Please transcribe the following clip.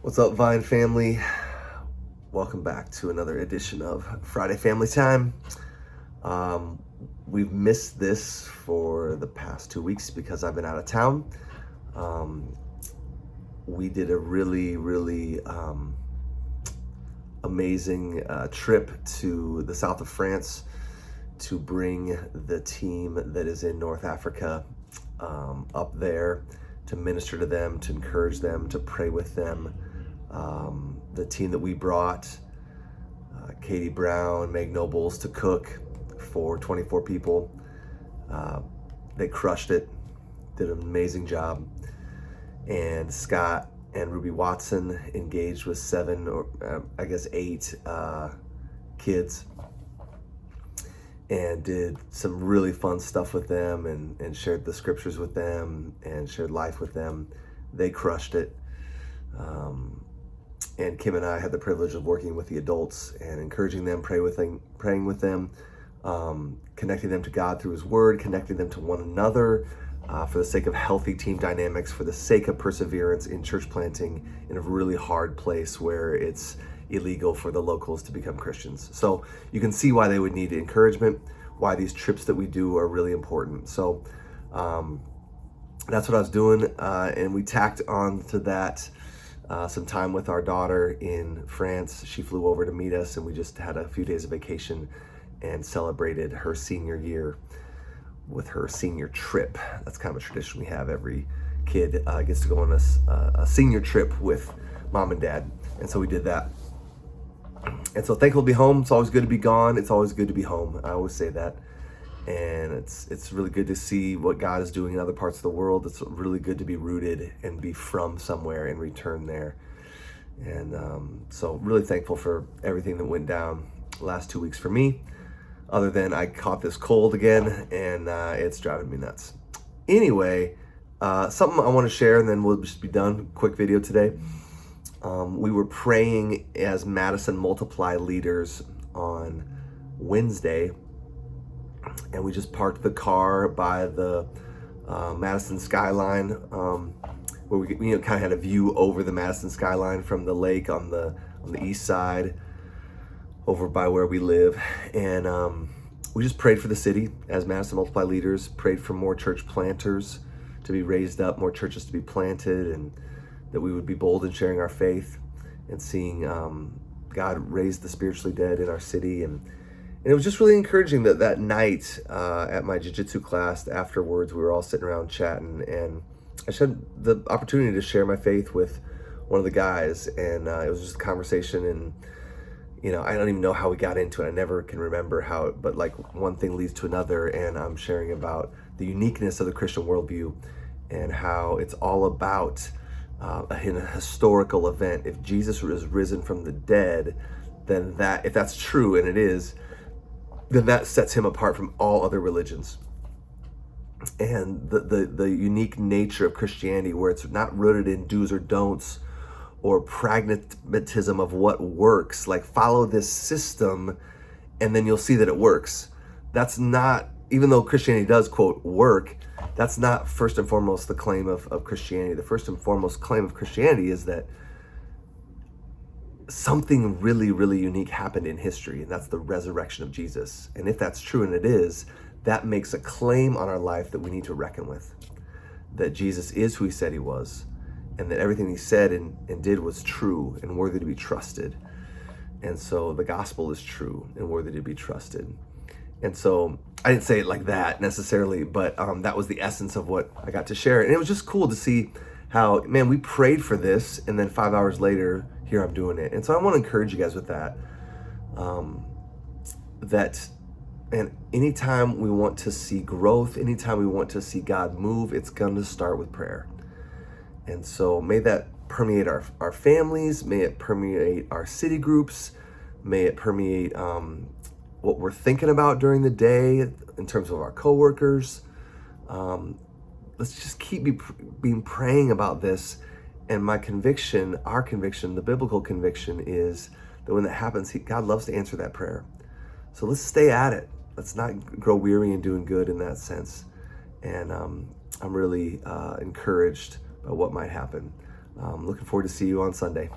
What's up, Vine family? Welcome back to another edition of Friday Family Time. Um, we've missed this for the past 2 weeks because I've been out of town. We did a really amazing trip to the south of France to bring the team that is in North Africa up there to minister to them, to encourage them, to pray with them. The team that we brought, Katie Brown, Meg Nobles, to cook for 24 people. They crushed it, did an amazing job. And Scott and Ruby Watson engaged with 7 or I guess 8 kids and did some really fun stuff with them and shared the scriptures with them and shared life with them. They crushed it. And Kim and I had the privilege of working with the adults and encouraging them, praying with them, connecting them to God through His Word, connecting them to one another for the sake of healthy team dynamics, for the sake of perseverance in church planting in a really hard place where it's illegal for the locals to become Christians. So you can see why they would need encouragement, why these trips that we do are really important. So that's what I was doing, and we tacked on to that some time with our daughter in France. She flew over to meet us, and we just had a few days of vacation and celebrated her senior year with her senior trip. That's kind of a tradition we have. Every kid gets to go on a senior trip with mom and dad, and so we did that. And so thankful to be home. It's always good to be gone. It's always good to be home. I always say that. And it's really good to see what God is doing in other parts of the world. It's really good to be rooted and be from somewhere and return there. And so really thankful for everything that went down the last 2 weeks for me, other than I caught this cold again and it's driving me nuts. Anyway, something I want to share and then we'll just be done. Quick video today. We were praying as Madison Multiply leaders on Wednesday, and we just parked the car by the Madison skyline, where we kind of had a view over the Madison skyline from the lake on the east side, over by where we live. And we just prayed for the city as Madison Multiply leaders, prayed for more church planters to be raised up, more churches to be planted, and that we would be bold in sharing our faith and seeing God raise the spiritually dead in our city. And it was just really encouraging that night at my jiu-jitsu class, afterwards, we were all sitting around chatting, and I just had the opportunity to share my faith with one of the guys, and it was just a conversation. And I don't even know how we got into it. I never can remember how, but like one thing leads to another, and I'm sharing about the uniqueness of the Christian worldview and how it's all about in a historical event. If Jesus is risen from the dead, then if that's true, and it is, then that sets him apart from all other religions. And the unique nature of Christianity, where it's not rooted in do's or don'ts or pragmatism of what works, like follow this system and then you'll see that it works. That's not, even though Christianity does, quote, work, that's not first and foremost the claim of Christianity. The first and foremost claim of Christianity is that something really unique happened in history, and that's the resurrection of Jesus. And if that's true, and it is, that makes a claim on our life that we need to reckon with. That Jesus is who he said he was, and that everything he said and did was true and worthy to be trusted. And so the gospel is true and worthy to be trusted. And so I didn't say it like that necessarily, but that was the essence of what I got to share. And it was just cool to see how, man, we prayed for this, and then 5 hours later, here I'm doing it. And so I want to encourage you guys with that. And anytime we want to see growth, anytime we want to see God move, it's going to start with prayer. And so may that permeate our families, may it permeate our city groups, may it permeate what we're thinking about during the day in terms of our coworkers. Let's just keep being praying about this. And my conviction, our conviction, the biblical conviction is that when that happens, God loves to answer that prayer. So let's stay at it. Let's not grow weary in doing good in that sense. And I'm really encouraged by what might happen. Looking forward to see you on Sunday.